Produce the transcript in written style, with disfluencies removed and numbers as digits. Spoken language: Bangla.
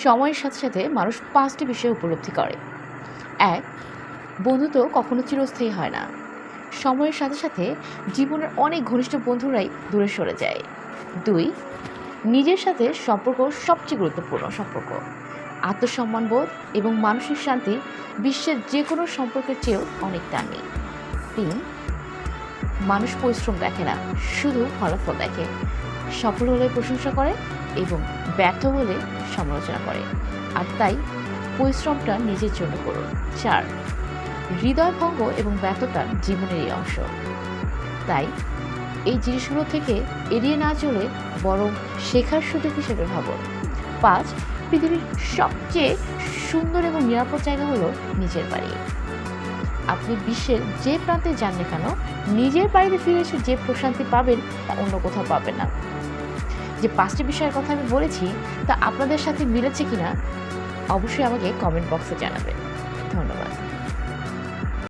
সময়ের সাথে সাথে মানুষ 5টি বিষয় উপলব্ধি করে। 1, বন্ধুত্ব কখনো চিরস্থায়ী হয় না। সময়ের সাথে সাথে জীবনের অনেক ঘনিষ্ঠ বন্ধুরাই দূরে সরে যায়। 2, নিজের সাথে সম্পর্ক সবচেয়ে গুরুত্বপূর্ণ সম্পর্ক। আত্মসম্মানবোধ এবং মানসিক শান্তি বিশ্বের যে কোনো সম্পর্কের চেয়েও অনেক দামি। 3, মানুষ পরিশ্রম দেখে না, শুধু ফলাফল দেখে। সফল হলে প্রশংসা করে এবং ব্যর্থ হলে সমালোচনা করে, আর তাই পরিশ্রমটা নিজের জন্য করুন। 4, হৃদয় ভঙ্গ এবং ব্যর্থতা জীবনেরই অংশ, তাই এই জিনিসগুলো থেকে এড়িয়ে না চলে বরং শেখার সুযোগ হিসেবে ভাবুন। 5, পৃথিবীর সবচেয়ে সুন্দর এবং নিরাপদ জায়গা হলো নিজের বাড়ি। আপনি বিশ্বের যে প্রান্তে যান না কেন, নিজের বাড়িতে ফিরে এসে যে প্রশান্তি পাবেন তা অন্য কোথাও পাবেন না। যে 5টি বিষয়ের কথা আমি বলেছি তা আপনাদের সাথে মিলেছে কিনা অবশ্যই আমাকে কমেন্ট বক্সে জানাবেন।